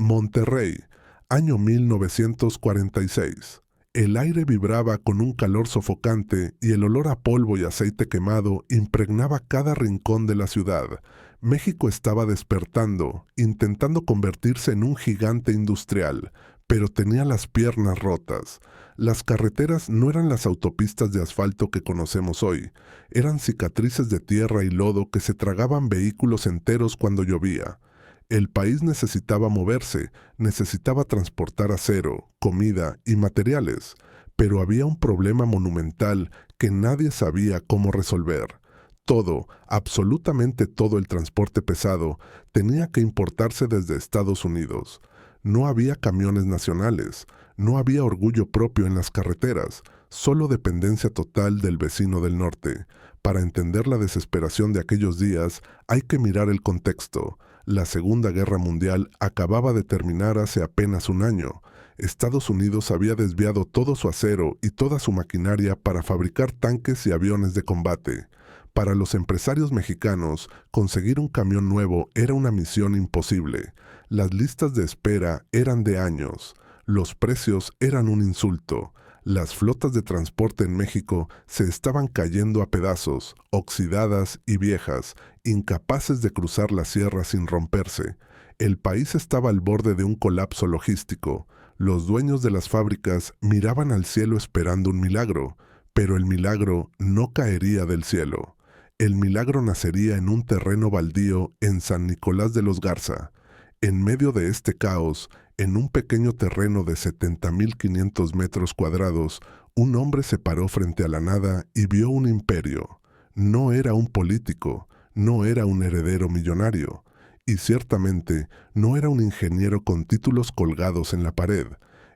Monterrey, año 1946. El aire vibraba con un calor sofocante y el olor a polvo y aceite quemado impregnaba cada rincón de la ciudad. México estaba despertando, intentando convertirse en un gigante industrial, pero tenía las piernas rotas. Las carreteras no eran las autopistas de asfalto que conocemos hoy, eran cicatrices de tierra y lodo que se tragaban vehículos enteros cuando llovía. El país necesitaba moverse, necesitaba transportar acero, comida y materiales, pero había un problema monumental que nadie sabía cómo resolver. Todo, absolutamente todo el transporte pesado, tenía que importarse desde Estados Unidos. No había camiones nacionales, no había orgullo propio en las carreteras, solo dependencia total del vecino del norte. Para entender la desesperación de aquellos días, hay que mirar el contexto. La Segunda Guerra Mundial acababa de terminar hace apenas un año. Estados Unidos había desviado todo su acero y toda su maquinaria para fabricar tanques y aviones de combate. Para los empresarios mexicanos, conseguir un camión nuevo era una misión imposible. Las listas de espera eran de años. Los precios eran un insulto. Las flotas de transporte en México se estaban cayendo a pedazos, oxidadas y viejas, incapaces de cruzar la sierra sin romperse. El país estaba al borde de un colapso logístico. Los dueños de las fábricas miraban al cielo esperando un milagro, pero el milagro no caería del cielo. El milagro nacería en un terreno baldío en San Nicolás de los Garza. En medio de este caos, en un pequeño terreno de 70.500 metros cuadrados, un hombre se paró frente a la nada y vio un imperio. No era un político, no era un heredero millonario, y ciertamente no era un ingeniero con títulos colgados en la pared.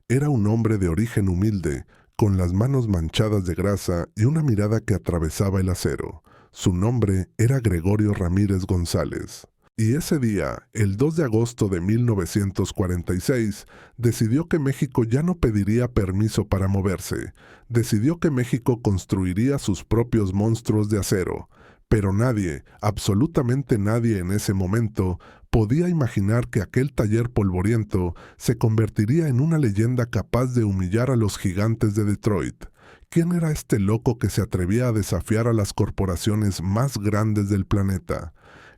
Era un hombre de origen humilde, con las manos manchadas de grasa y una mirada que atravesaba el acero. Su nombre era Gregorio Ramírez González. Y ese día, el 2 de agosto de 1946, decidió que México ya no pediría permiso para moverse. Decidió que México construiría sus propios monstruos de acero. Pero nadie, absolutamente nadie en ese momento, podía imaginar que aquel taller polvoriento se convertiría en una leyenda capaz de humillar a los gigantes de Detroit. ¿Quién era este loco que se atrevía a desafiar a las corporaciones más grandes del planeta?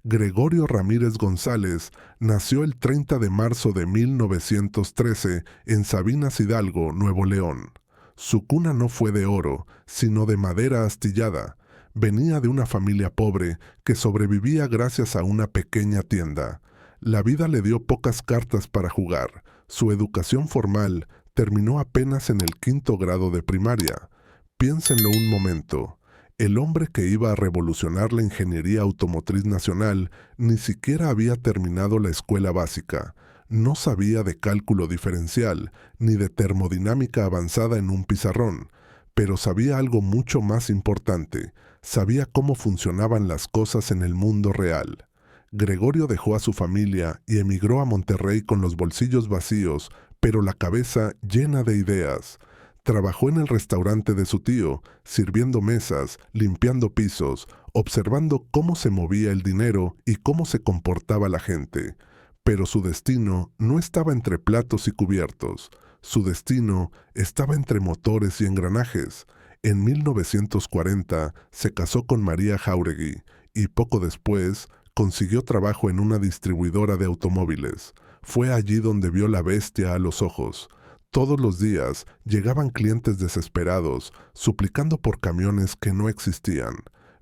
Gregorio Ramírez González nació el 30 de marzo de 1913 en Sabinas Hidalgo, Nuevo León. Su cuna no fue de oro, sino de madera astillada. Venía de una familia pobre que sobrevivía gracias a una pequeña tienda. La vida le dio pocas cartas para jugar. Su educación formal terminó apenas en el 5º grado de primaria. Piénsenlo un momento. El hombre que iba a revolucionar la ingeniería automotriz nacional ni siquiera había terminado la escuela básica. No sabía de cálculo diferencial, ni de termodinámica avanzada en un pizarrón, pero sabía algo mucho más importante. Sabía cómo funcionaban las cosas en el mundo real. Gregorio dejó a su familia y emigró a Monterrey con los bolsillos vacíos, pero la cabeza llena de ideas. Trabajó en el restaurante de su tío, sirviendo mesas, limpiando pisos, observando cómo se movía el dinero y cómo se comportaba la gente. Pero su destino no estaba entre platos y cubiertos. Su destino estaba entre motores y engranajes. En 1940 se casó con María Jáuregui y poco después consiguió trabajo en una distribuidora de automóviles. Fue allí donde vio la bestia a los ojos. Todos los días llegaban clientes desesperados, suplicando por camiones que no existían.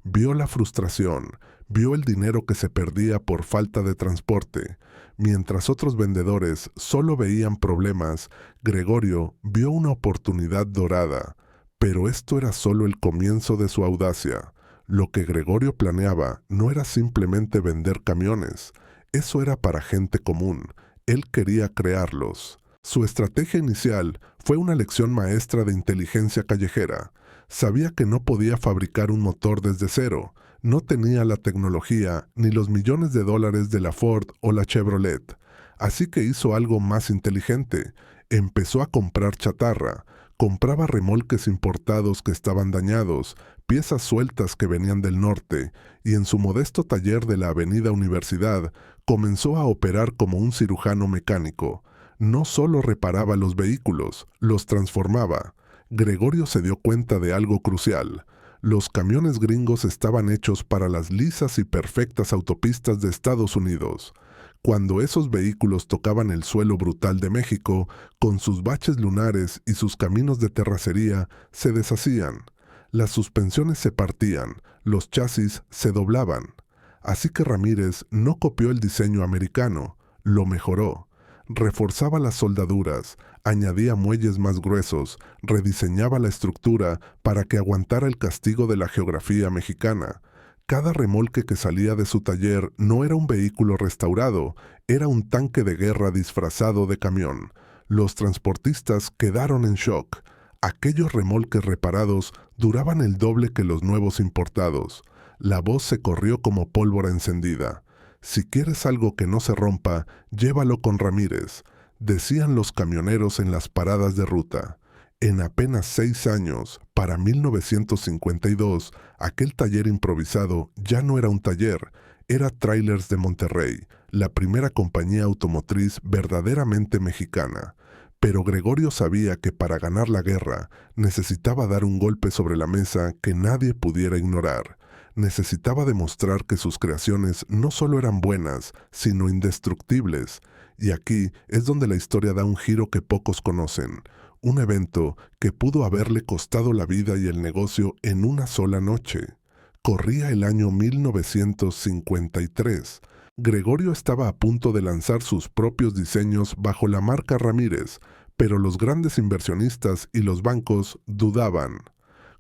Vio la frustración, vio el dinero que se perdía por falta de transporte. Mientras otros vendedores solo veían problemas, Gregorio vio una oportunidad dorada. Pero esto era solo el comienzo de su audacia. Lo que Gregorio planeaba no era simplemente vender camiones. Eso era para gente común. Él quería crearlos. Su estrategia inicial fue una lección maestra de inteligencia callejera. Sabía que no podía fabricar un motor desde cero. No tenía la tecnología ni los millones de dólares de la Ford o la Chevrolet. Así que hizo algo más inteligente. Empezó a comprar chatarra. Compraba remolques importados que estaban dañados, piezas sueltas que venían del norte, y en su modesto taller de la Avenida Universidad comenzó a operar como un cirujano mecánico. No solo reparaba los vehículos, los transformaba. Gregorio se dio cuenta de algo crucial. Los camiones gringos estaban hechos para las lisas y perfectas autopistas de Estados Unidos. Cuando esos vehículos tocaban el suelo brutal de México, con sus baches lunares y sus caminos de terracería, se deshacían. Las suspensiones se partían, los chasis se doblaban. Así que Ramírez no copió el diseño americano, lo mejoró. Reforzaba las soldaduras, añadía muelles más gruesos, rediseñaba la estructura para que aguantara el castigo de la geografía mexicana. Cada remolque que salía de su taller no era un vehículo restaurado, era un tanque de guerra disfrazado de camión. Los transportistas quedaron en shock. Aquellos remolques reparados duraban el doble que los nuevos importados. La voz se corrió como pólvora encendida. Si quieres algo que no se rompa, llévalo con Ramírez, decían los camioneros en las paradas de ruta. En apenas 6 años, para 1952, aquel taller improvisado ya no era un taller, era Trailers de Monterrey, la primera compañía automotriz verdaderamente mexicana. Pero Gregorio sabía que para ganar la guerra necesitaba dar un golpe sobre la mesa que nadie pudiera ignorar. Necesitaba demostrar que sus creaciones no solo eran buenas, sino indestructibles. Y aquí es donde la historia da un giro que pocos conocen. Un evento que pudo haberle costado la vida y el negocio en una sola noche. Corría el año 1953. Gregorio estaba a punto de lanzar sus propios diseños bajo la marca Ramírez, pero los grandes inversionistas y los bancos dudaban.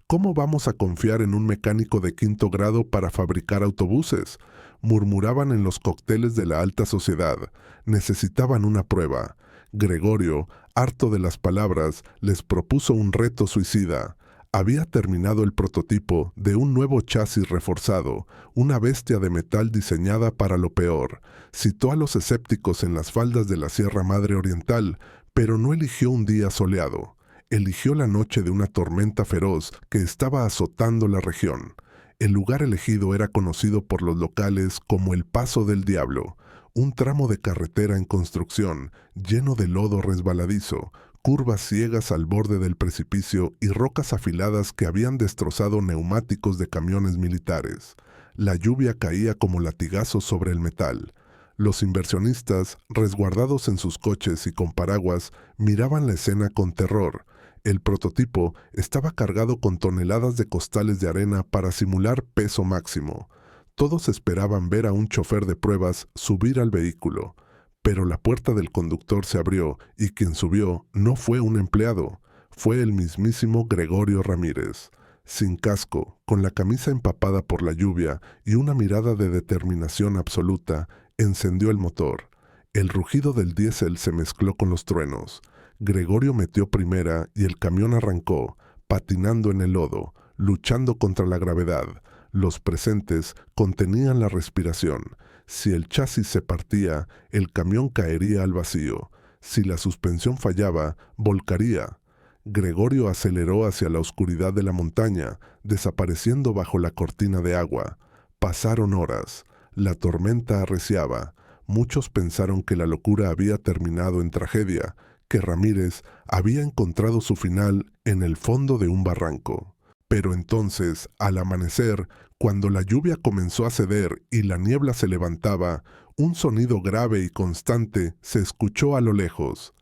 ¿Cómo vamos a confiar en un mecánico de 5º grado para fabricar autobuses?, murmuraban en los cócteles de la alta sociedad. Necesitaban una prueba. Gregorio, harto de las palabras, les propuso un reto suicida. Había terminado el prototipo de un nuevo chasis reforzado, una bestia de metal diseñada para lo peor. Citó a los escépticos en las faldas de la Sierra Madre Oriental, pero no eligió un día soleado. Eligió la noche de una tormenta feroz que estaba azotando la región. El lugar elegido era conocido por los locales como el Paso del Diablo, un tramo de carretera en construcción, lleno de lodo resbaladizo, curvas ciegas al borde del precipicio y rocas afiladas que habían destrozado neumáticos de camiones militares. La lluvia caía como latigazos sobre el metal. Los inversionistas, resguardados en sus coches y con paraguas, miraban la escena con terror. El prototipo estaba cargado con toneladas de costales de arena para simular peso máximo. Todos esperaban ver a un chofer de pruebas subir al vehículo. Pero la puerta del conductor se abrió y quien subió no fue un empleado, fue el mismísimo Gregorio Ramírez. Sin casco, con la camisa empapada por la lluvia y una mirada de determinación absoluta, encendió el motor. El rugido del diésel se mezcló con los truenos. Gregorio metió primera y el camión arrancó, patinando en el lodo, luchando contra la gravedad. Los presentes contenían la respiración. Si el chasis se partía, el camión caería al vacío. Si la suspensión fallaba, volcaría. Gregorio aceleró hacia la oscuridad de la montaña, desapareciendo bajo la cortina de agua. Pasaron horas. La tormenta arreciaba. Muchos pensaron que la locura había terminado en tragedia, que Ramírez había encontrado su final en el fondo de un barranco. Pero entonces, al amanecer, cuando la lluvia comenzó a ceder y la niebla se levantaba, un sonido grave y constante se escuchó a lo lejos.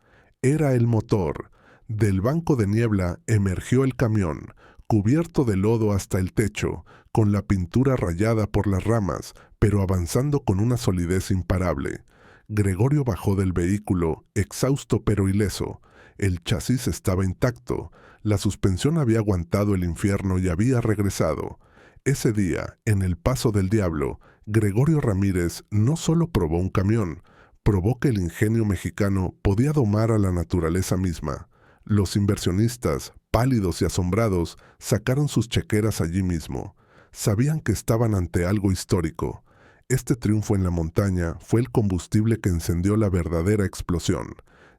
Era el motor. Del banco de niebla emergió el camión, cubierto de lodo hasta el techo, con la pintura rayada por las ramas, pero avanzando con una solidez imparable. Gregorio bajó del vehículo, exhausto pero ileso. El chasis estaba intacto. La suspensión había aguantado el infierno y había regresado. Ese día, en el Paso del Diablo, Gregorio Ramírez no solo probó un camión, probó que el ingenio mexicano podía domar a la naturaleza misma. Los inversionistas, pálidos y asombrados, sacaron sus chequeras allí mismo. Sabían que estaban ante algo histórico. Este triunfo en la montaña fue el combustible que encendió la verdadera explosión.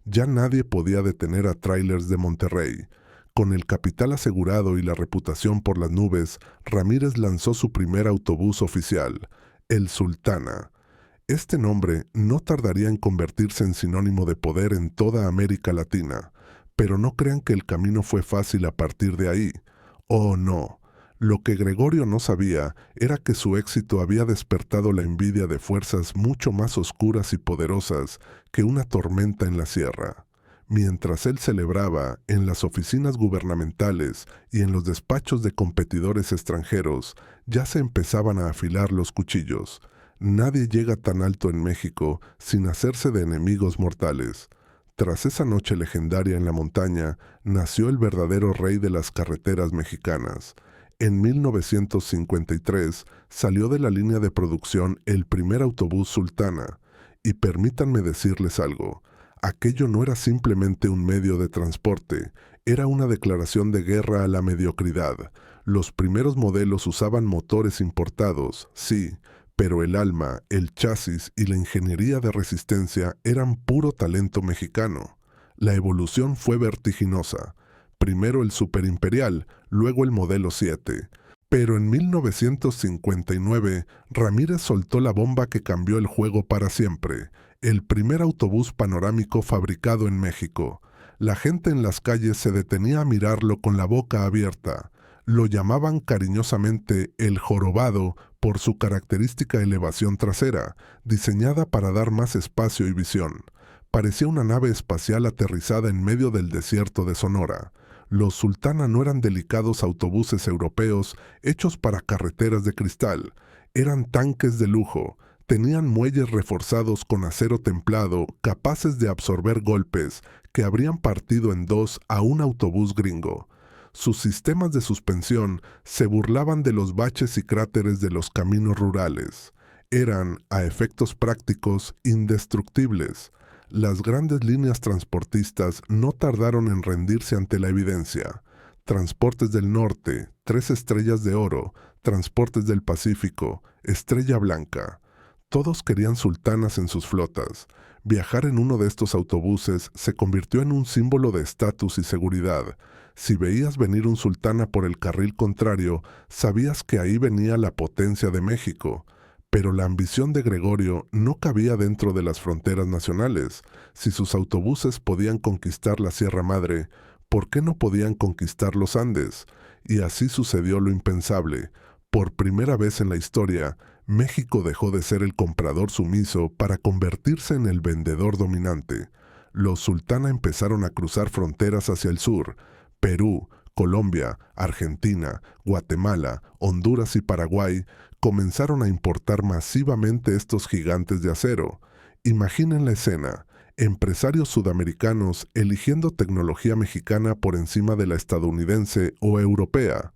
Ya nadie podía detener a Trailers de Monterrey. Con el capital asegurado y la reputación por las nubes, Ramírez lanzó su primer autobús oficial, el Sultana. Este nombre no tardaría en convertirse en sinónimo de poder en toda América Latina, pero no crean que el camino fue fácil a partir de ahí. Oh, no. Lo que Gregorio no sabía era que su éxito había despertado la envidia de fuerzas mucho más oscuras y poderosas que una tormenta en la sierra. Mientras él celebraba en las oficinas gubernamentales y en los despachos de competidores extranjeros, ya se empezaban a afilar los cuchillos. Nadie llega tan alto en México sin hacerse de enemigos mortales. Tras esa noche legendaria en la montaña, nació el verdadero rey de las carreteras mexicanas. En 1953 salió de la línea de producción el primer autobús Sultana. Y permítanme decirles algo, aquello no era simplemente un medio de transporte, era una declaración de guerra a la mediocridad. Los primeros modelos usaban motores importados, sí, pero el alma, el chasis y la ingeniería de resistencia eran puro talento mexicano. La evolución fue vertiginosa. Primero el Superimperial, luego el Modelo 7. Pero en 1959, Ramírez soltó la bomba que cambió el juego para siempre. El primer autobús panorámico fabricado en México. La gente en las calles se detenía a mirarlo con la boca abierta. Lo llamaban cariñosamente el jorobado por su característica elevación trasera, diseñada para dar más espacio y visión. Parecía una nave espacial aterrizada en medio del desierto de Sonora. Los Sultana no eran delicados autobuses europeos hechos para carreteras de cristal. Eran tanques de lujo. Tenían muelles reforzados con acero templado, capaces de absorber golpes que habrían partido en dos a un autobús gringo. Sus sistemas de suspensión se burlaban de los baches y cráteres de los caminos rurales. Eran, a efectos prácticos, indestructibles. Las grandes líneas transportistas no tardaron en rendirse ante la evidencia. Transportes del Norte, 3 estrellas de oro, Transportes del Pacífico, Estrella Blanca. Todos querían sultanas en sus flotas. Viajar en uno de estos autobuses se convirtió en un símbolo de estatus y seguridad. Si veías venir un sultana por el carril contrario, sabías que ahí venía la potencia de México. Pero la ambición de Gregorio no cabía dentro de las fronteras nacionales. Si sus autobuses podían conquistar la Sierra Madre, ¿por qué no podían conquistar los Andes? Y así sucedió lo impensable. Por primera vez en la historia, México dejó de ser el comprador sumiso para convertirse en el vendedor dominante. Los Sultana empezaron a cruzar fronteras hacia el sur. Perú, Colombia, Argentina, Guatemala, Honduras y Paraguay comenzaron a importar masivamente estos gigantes de acero. Imaginen la escena, empresarios sudamericanos eligiendo tecnología mexicana por encima de la estadounidense o europea.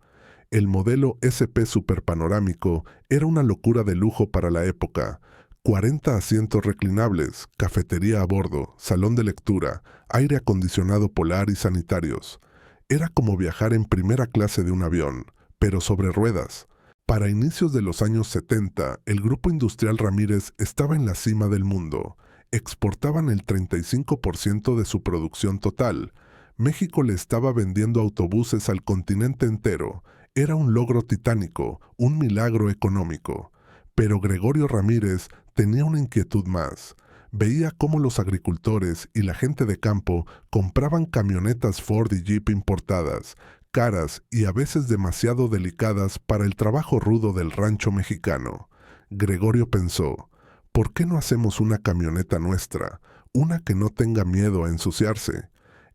El modelo SP superpanorámico era una locura de lujo para la época. 40 asientos reclinables, cafetería a bordo, salón de lectura, aire acondicionado polar y sanitarios. Era como viajar en primera clase de un avión, pero sobre ruedas. Para inicios de los años 70, el Grupo Industrial Ramírez estaba en la cima del mundo. Exportaban el 35% de su producción total. México le estaba vendiendo autobuses al continente entero. Era un logro titánico, un milagro económico. Pero Gregorio Ramírez tenía una inquietud más. Veía cómo los agricultores y la gente de campo compraban camionetas Ford y Jeep importadas, caras y a veces demasiado delicadas para el trabajo rudo del rancho mexicano. Gregorio pensó, ¿por qué no hacemos una camioneta nuestra, una que no tenga miedo a ensuciarse?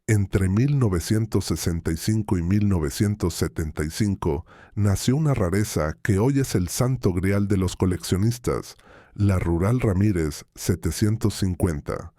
Entre 1965 y 1975 nació una rareza que hoy es el santo grial de los coleccionistas, la Rural Ramírez 750.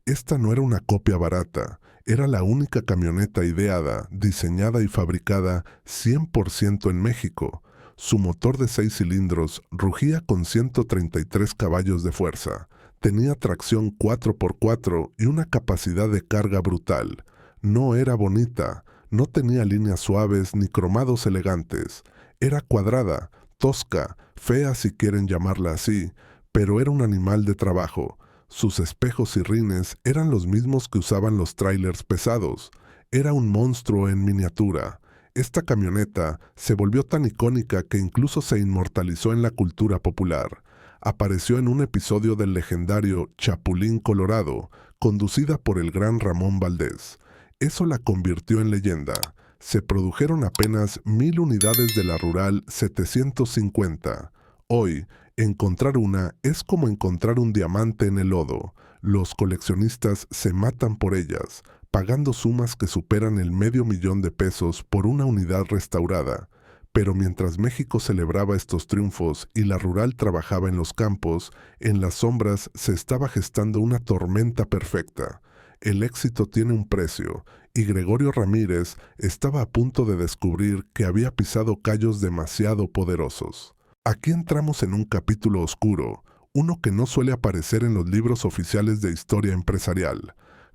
Esta no era una copia barata, era la única camioneta ideada, diseñada y fabricada 100% en México. Su motor de 6 cilindros rugía con 133 caballos de fuerza. Tenía tracción 4x4 y una capacidad de carga brutal. No era bonita, no tenía líneas suaves ni cromados elegantes. Era cuadrada, tosca, fea si quieren llamarla así, pero era un animal de trabajo. Sus espejos y rines eran los mismos que usaban los tráilers pesados. Era un monstruo en miniatura. Esta camioneta se volvió tan icónica que incluso se inmortalizó en la cultura popular. Apareció en un episodio del legendario Chapulín Colorado, conducida por el gran Ramón Valdés. Eso la convirtió en leyenda. Se produjeron apenas 1000 unidades de la Rural 750. Hoy, encontrar una es como encontrar un diamante en el lodo. Los coleccionistas se matan por ellas, pagando sumas que superan el $500,000 por una unidad restaurada. Pero mientras México celebraba estos triunfos y la Rural trabajaba en los campos, en las sombras se estaba gestando una tormenta perfecta. El éxito tiene un precio, y Gregorio Ramírez estaba a punto de descubrir que había pisado callos demasiado poderosos. Aquí entramos en un capítulo oscuro, uno que no suele aparecer en los libros oficiales de historia empresarial.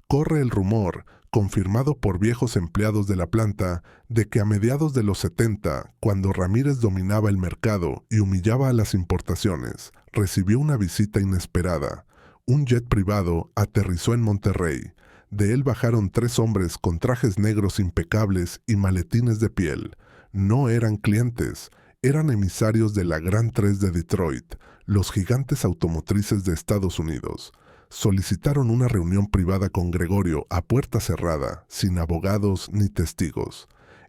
Corre el rumor, confirmado por viejos empleados de la planta, de que a mediados de los 70, cuando Ramírez dominaba el mercado y humillaba a las importaciones, recibió una visita inesperada. Un jet privado aterrizó en Monterrey. De él bajaron 3 hombres con trajes negros impecables y maletines de piel. No eran clientes, eran emisarios de la Gran 3 de Detroit, los gigantes automotrices de Estados Unidos. Solicitaron una reunión privada con Gregorio a puerta cerrada, sin abogados ni testigos.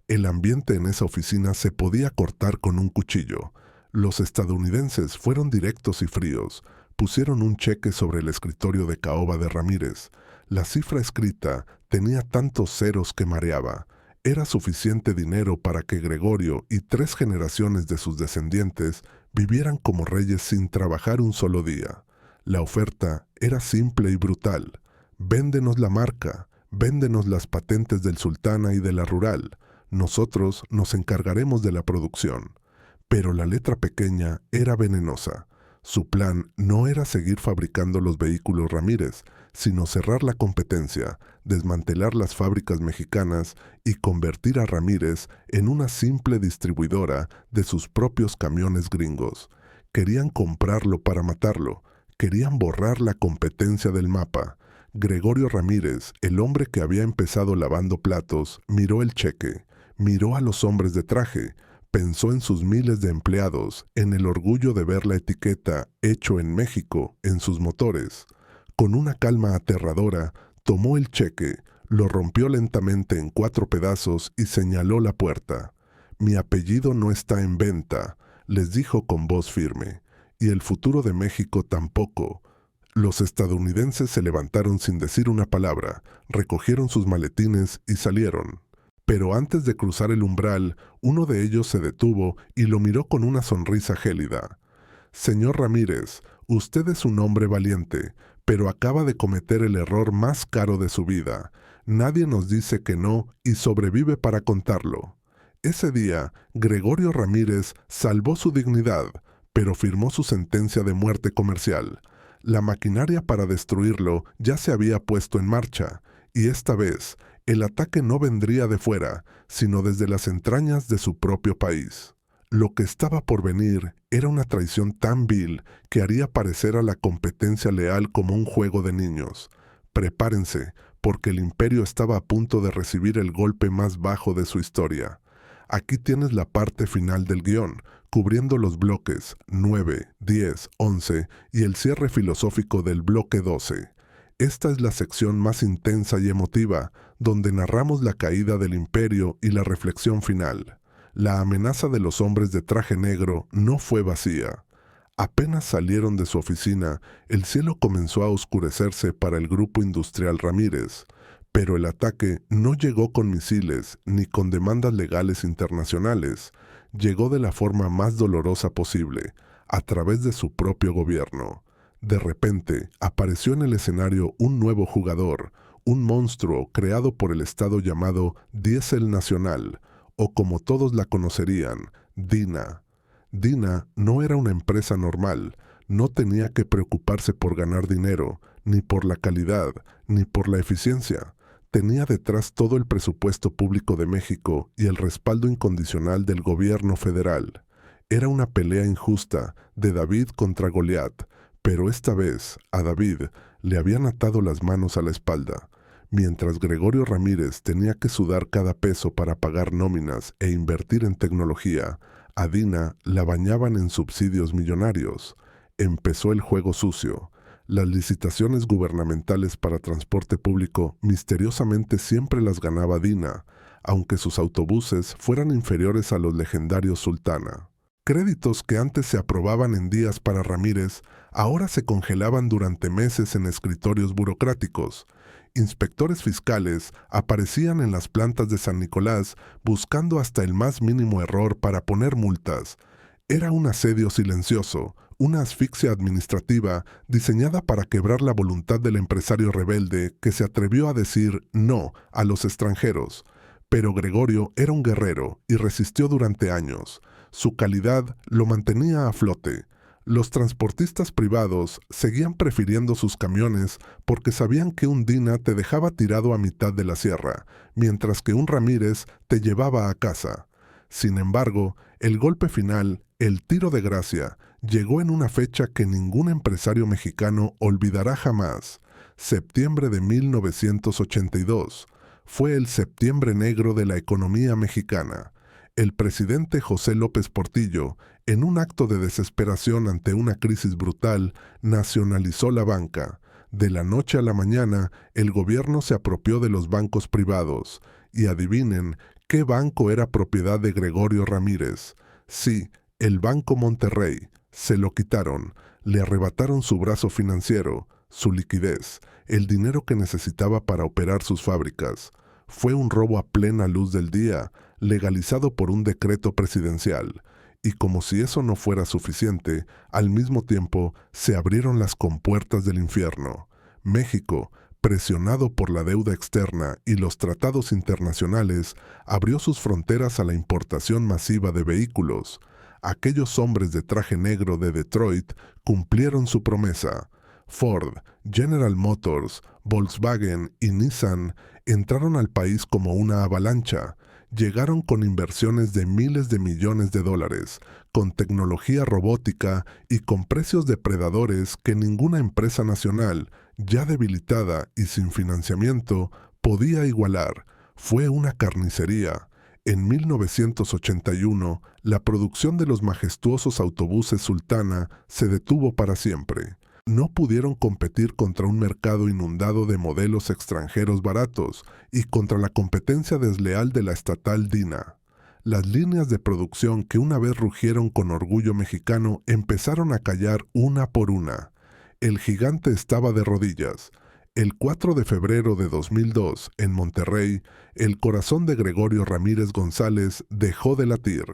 El ambiente en esa oficina se podía cortar con un cuchillo. Los estadounidenses fueron directos y fríos. Pusieron un cheque sobre el escritorio de caoba de Ramírez. La cifra escrita tenía tantos ceros que mareaba. Era suficiente dinero para que Gregorio y 3 generaciones de sus descendientes vivieran como reyes sin trabajar un solo día. La oferta era simple y brutal. Véndenos la marca, véndenos las patentes del Sultana y de la Rural. Nosotros nos encargaremos de la producción. Pero la letra pequeña era venenosa. Su plan no era seguir fabricando los vehículos Ramírez, sino cerrar la competencia, desmantelar las fábricas mexicanas y convertir a Ramírez en una simple distribuidora de sus propios camiones gringos. Querían comprarlo para matarlo. Querían borrar la competencia del mapa. Gregorio Ramírez, el hombre que había empezado lavando platos, miró el cheque, miró a los hombres de traje, pensó en sus miles de empleados, en el orgullo de ver la etiqueta «Hecho en México» en sus motores. Con una calma aterradora, tomó el cheque, lo rompió lentamente en 4 pedazos y señaló la puerta. «Mi apellido no está en venta», les dijo con voz firme. Y el futuro de México tampoco. Los estadounidenses se levantaron sin decir una palabra, recogieron sus maletines y salieron. Pero antes de cruzar el umbral, uno de ellos se detuvo y lo miró con una sonrisa gélida. «Señor Ramírez, usted es un hombre valiente, pero acaba de cometer el error más caro de su vida. Nadie nos dice que no y sobrevive para contarlo». Ese día, Gregorio Ramírez salvó su dignidad, pero firmó su sentencia de muerte comercial. La maquinaria para destruirlo ya se había puesto en marcha, y esta vez el ataque no vendría de fuera, sino desde las entrañas de su propio país. Lo que estaba por venir era una traición tan vil que haría parecer a la competencia leal como un juego de niños. Prepárense, porque el imperio estaba a punto de recibir el golpe más bajo de su historia. Aquí tienes la parte final del guión, cubriendo los bloques 9, 10, 11 y el cierre filosófico del bloque 12. Esta es la sección más intensa y emotiva, donde narramos la caída del imperio y la reflexión final. La amenaza de los hombres de traje negro no fue vacía. Apenas salieron de su oficina, el cielo comenzó a oscurecerse para el grupo industrial Ramírez. Pero el ataque no llegó con misiles ni con demandas legales internacionales. Llegó de la forma más dolorosa posible, a través de su propio gobierno. De repente, apareció en el escenario un nuevo jugador, un monstruo creado por el Estado llamado Diésel Nacional, o como todos la conocerían, DINA. DINA no era una empresa normal, no tenía que preocuparse por ganar dinero, ni por la calidad, ni por la eficiencia. Tenía detrás todo el presupuesto público de México y el respaldo incondicional del gobierno federal. Era una pelea injusta de David contra Goliat, pero esta vez a David le habían atado las manos a la espalda. Mientras Gregorio Ramírez tenía que sudar cada peso para pagar nóminas e invertir en tecnología, a Dina la bañaban en subsidios millonarios. Empezó el juego sucio. Las licitaciones gubernamentales para transporte público misteriosamente siempre las ganaba Dina, aunque sus autobuses fueran inferiores a los legendarios Sultana. Créditos que antes se aprobaban en días para Ramírez, ahora se congelaban durante meses en escritorios burocráticos. Inspectores fiscales aparecían en las plantas de San Nicolás buscando hasta el más mínimo error para poner multas. Era un asedio silencioso, una asfixia administrativa diseñada para quebrar la voluntad del empresario rebelde que se atrevió a decir no a los extranjeros. Pero Gregorio era un guerrero y resistió durante años. Su calidad lo mantenía a flote. Los transportistas privados seguían prefiriendo sus camiones porque sabían que un Dina te dejaba tirado a mitad de la sierra, mientras que un Ramírez te llevaba a casa. Sin embargo, el golpe final, el tiro de gracia, llegó en una fecha que ningún empresario mexicano olvidará jamás. Septiembre de 1982. Fue el septiembre negro de la economía mexicana. El presidente José López Portillo, en un acto de desesperación ante una crisis brutal, nacionalizó la banca. De la noche a la mañana, el gobierno se apropió de los bancos privados. Y adivinen, ¿qué banco era propiedad de Gregorio Ramírez? Sí, el Banco Monterrey. Se lo quitaron, le arrebataron su brazo financiero, su liquidez, el dinero que necesitaba para operar sus fábricas. Fue un robo a plena luz del día, legalizado por un decreto presidencial. Y como si eso no fuera suficiente, al mismo tiempo se abrieron las compuertas del infierno. México, presionado por la deuda externa y los tratados internacionales, abrió sus fronteras a la importación masiva de vehículos. Aquellos hombres de traje negro de Detroit cumplieron su promesa. Ford, General Motors, Volkswagen y Nissan entraron al país como una avalancha. Llegaron con inversiones de miles de millones de dólares, con tecnología robótica y con precios depredadores que ninguna empresa nacional, ya debilitada y sin financiamiento, podía igualar. Fue una carnicería. En 1981, la producción de los majestuosos autobuses Sultana se detuvo para siempre. No pudieron competir contra un mercado inundado de modelos extranjeros baratos y contra la competencia desleal de la estatal Dina. Las líneas de producción que una vez rugieron con orgullo mexicano empezaron a callar una por una. El gigante estaba de rodillas. El 4 de febrero de 2002, en Monterrey, el corazón de Gregorio Ramírez González dejó de latir.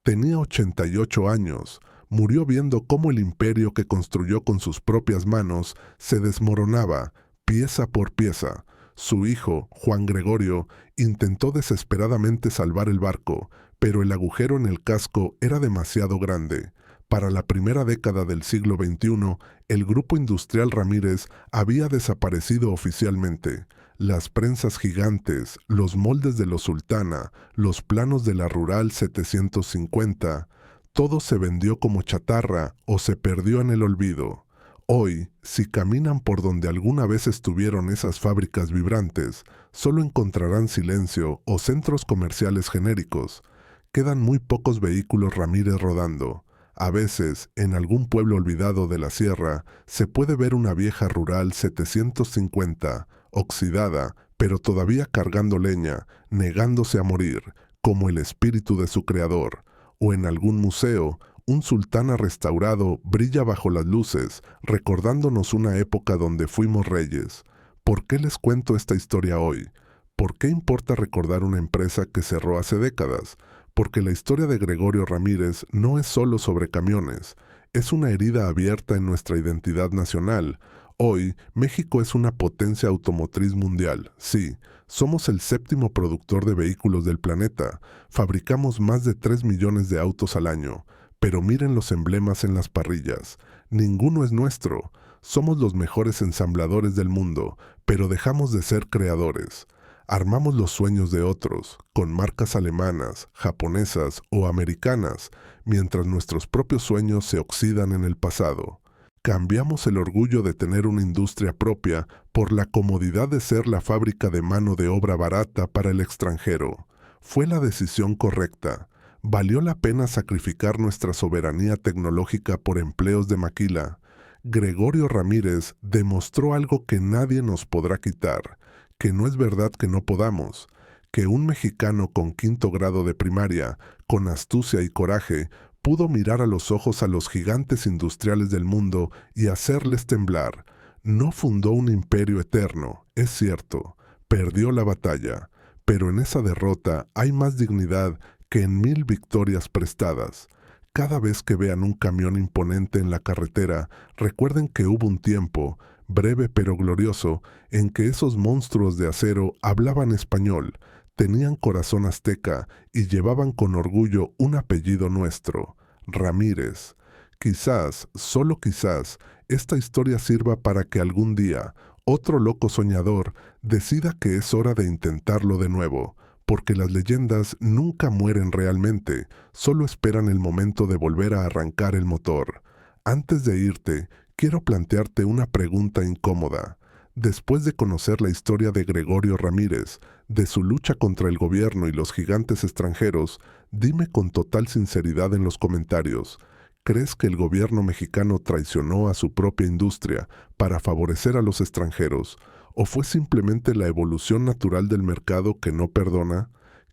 Tenía 88 años. Murió viendo cómo el imperio que construyó con sus propias manos se desmoronaba, pieza por pieza. Su hijo, Juan Gregorio, intentó desesperadamente salvar el barco, pero el agujero en el casco era demasiado grande. Para la primera década del siglo XXI, el Grupo Industrial Ramírez había desaparecido oficialmente. Las prensas gigantes, los moldes de los Sultana, los planos de la Rural 750, todo se vendió como chatarra o se perdió en el olvido. Hoy, si caminan por donde alguna vez estuvieron esas fábricas vibrantes, solo encontrarán silencio o centros comerciales genéricos. Quedan muy pocos vehículos Ramírez rodando. A veces, en algún pueblo olvidado de la sierra, se puede ver una vieja Rural 750, oxidada, pero todavía cargando leña, negándose a morir, como el espíritu de su creador. O en algún museo, un Sultana restaurado brilla bajo las luces, recordándonos una época donde fuimos reyes. ¿Por qué les cuento esta historia hoy? ¿Por qué importa recordar una empresa que cerró hace décadas? Porque la historia de Gregorio Ramírez no es solo sobre camiones, es una herida abierta en nuestra identidad nacional. Hoy, México es una potencia automotriz mundial, sí. Somos el séptimo productor de vehículos del planeta. Fabricamos más de 3 millones de autos al año. Pero miren los emblemas en las parrillas. Ninguno es nuestro. Somos los mejores ensambladores del mundo, pero dejamos de ser creadores. Armamos los sueños de otros, con marcas alemanas, japonesas o americanas, mientras nuestros propios sueños se oxidan en el pasado. Cambiamos el orgullo de tener una industria propia por la comodidad de ser la fábrica de mano de obra barata para el extranjero. Fue la decisión correcta. ¿Valió la pena sacrificar nuestra soberanía tecnológica por empleos de maquila? Gregorio Ramírez demostró algo que nadie nos podrá quitar, que no es verdad que no podamos, que un mexicano con 5º grado de primaria, con astucia y coraje, pudo mirar a los ojos a los gigantes industriales del mundo y hacerles temblar. No fundó un imperio eterno, es cierto, perdió la batalla, pero en esa derrota hay más dignidad que en 1000 victorias prestadas. Cada vez que vean un camión imponente en la carretera, recuerden que hubo un tiempo, breve pero glorioso, en que esos monstruos de acero hablaban español, tenían corazón azteca y llevaban con orgullo un apellido nuestro, Ramírez. Quizás, solo quizás, esta historia sirva para que algún día otro loco soñador decida que es hora de intentarlo de nuevo, porque las leyendas nunca mueren realmente, solo esperan el momento de volver a arrancar el motor. Antes de irte, quiero plantearte una pregunta incómoda. Después de conocer la historia de Gregorio Ramírez, de su lucha contra el gobierno y los gigantes extranjeros, dime con total sinceridad en los comentarios, ¿crees que el gobierno mexicano traicionó a su propia industria para favorecer a los extranjeros? ¿O fue simplemente la evolución natural del mercado que no perdona?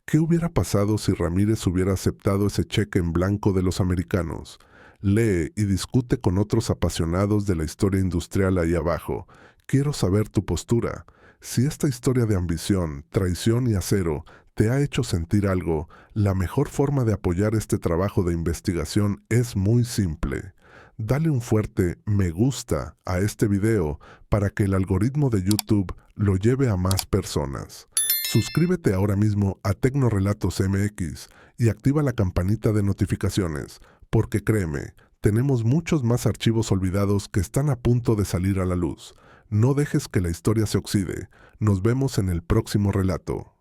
¿Qué hubiera pasado si Ramírez hubiera aceptado ese cheque en blanco de los americanos? Lee y discute con otros apasionados de la historia industrial ahí abajo. Quiero saber tu postura. Si esta historia de ambición, traición y acero te ha hecho sentir algo, la mejor forma de apoyar este trabajo de investigación es muy simple. Dale un fuerte me gusta a este video para que el algoritmo de YouTube lo lleve a más personas. Suscríbete ahora mismo a Tecnorelatos MX y activa la campanita de notificaciones, porque créeme, tenemos muchos más archivos olvidados que están a punto de salir a la luz. No dejes que la historia se oxide. Nos vemos en el próximo relato.